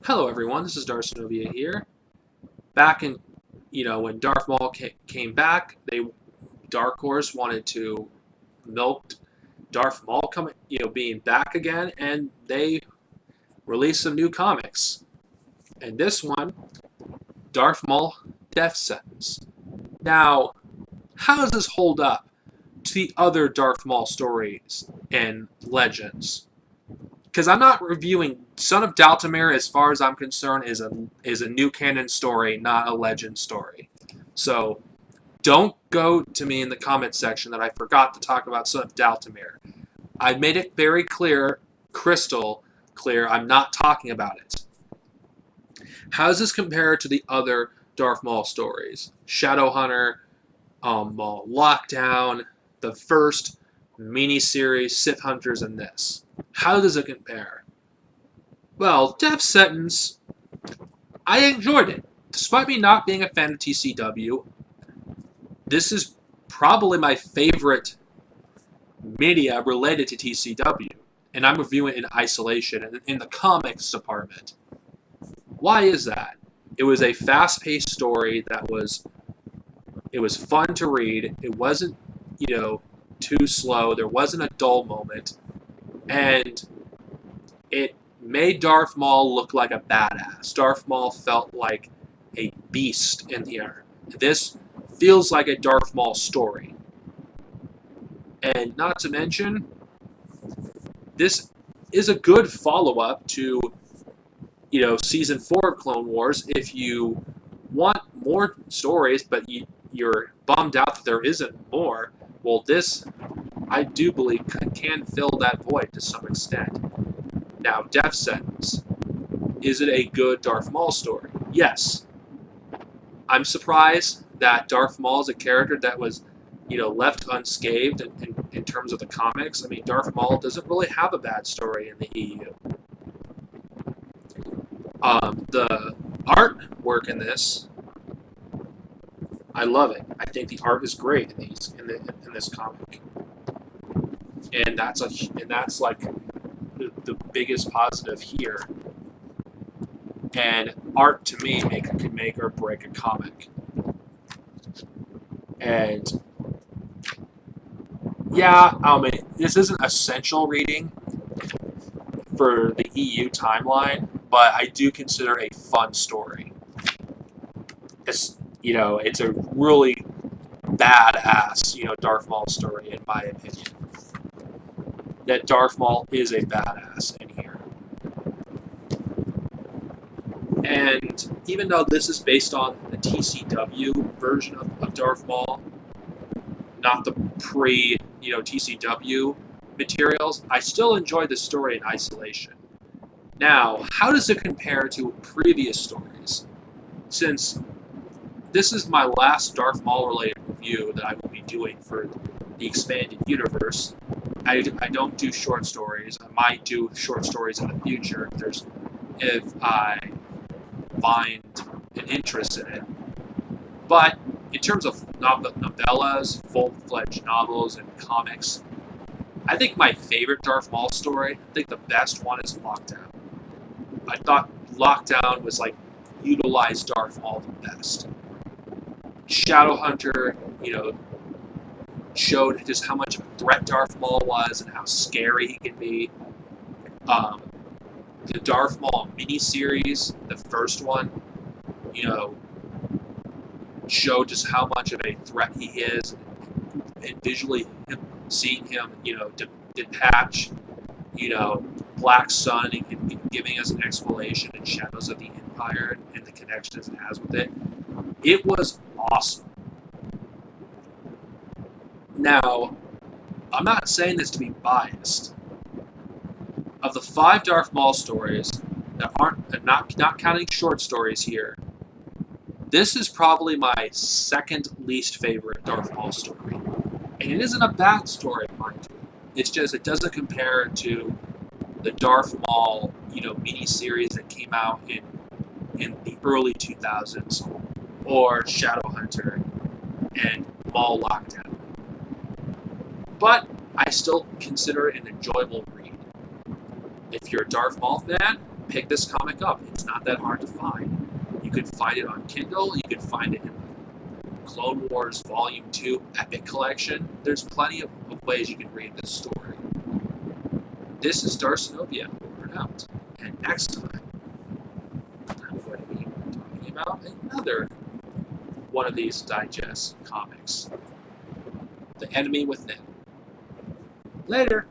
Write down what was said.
Hello, everyone. This is Darcinovia here. Back in, when Darth Maul came back, Dark Horse wanted to milk Darth Maul coming, being back again, and they released some new comics. And this one, Darth Maul Death Sentence. Now, how does this hold up to the other Darth Maul stories and legends? Because I'm not reviewing Son of Daltamir, as far as I'm concerned, is a new canon story, not a legend story. So don't go to me in the comment section that I forgot to talk about Son of Daltamir. I made it very clear, crystal clear, I'm not talking about it. How does this compare to the other Darth Maul stories? Shadowhunter, Maul Lockdown, the first miniseries, Sith Hunters, and this. How does it compare? Well, Death Sentence, I enjoyed it. Despite me not being a fan of TCW, this is probably my favorite media related to TCW, and I'm reviewing it in isolation in the comics department. Why is that? It was a fast-paced story it was fun to read. It wasn't, too slow. There wasn't a dull moment. And it made Darth Maul look like a badass. Darth Maul felt like a beast in here. This feels like a Darth Maul story. And not to mention, this is a good follow-up to, Season 4 of Clone Wars. If you want more stories, but you're bummed out that there isn't more, well, this, I do believe, can fill that void to some extent. Now, Death Sentence. Is it a good Darth Maul story? Yes. I'm surprised that Darth Maul is a character that was, left unscathed in terms of the comics. I mean, Darth Maul doesn't really have a bad story in the EU. The artwork in this, I love it. I think the art is great in this comic, and that's like the biggest positive here. And art to me can make or break a comic. And yeah, this isn't essential reading for the EU timeline, but I do consider it a fun story. It's a really badass, Darth Maul story, in my opinion. That Darth Maul is a badass in here. And even though this is based on the TCW version of Darth Maul, not the TCW materials, I still enjoy the story in isolation. Now, how does it compare to previous stories? Since this is my last Darth Maul related review that I will be doing for the expanded universe, I don't do short stories. I might do short stories in the future if I find an interest in it. But in terms of novellas, full-fledged novels, and comics, I think my favorite Darth Maul story, I think the best one, is Lockdown. I thought Lockdown was utilized Darth Maul the best. Shadowhunter, showed just how much of a threat Darth Maul was and how scary he can be. The Darth Maul miniseries, the first one, showed just how much of a threat he is, and visually seeing him, detach, Black Sun, and giving us an explanation in Shadows of the Empire and the connections it has with it. It was awesome. Now, I'm not saying this to be biased. Of the 5 Darth Maul stories that aren't not counting short stories here, this is probably my second least favorite Darth Maul story. And it isn't a bad story, mind you. It's just it doesn't compare to the Darth Maul, miniseries that came out in the early 2000s, or Shadowhunter and Maul Lockdown. But I still consider it an enjoyable read. If you're a Darth Maul fan, pick this comic up. It's not that hard to find. You can find it on Kindle. You can find it in Clone Wars Volume 2 Epic Collection. There's plenty of ways you can read this story. This is Darcenovia, over and out. And next time, I'm going to be talking about another one of these digest comics. The Enemy Within. Later!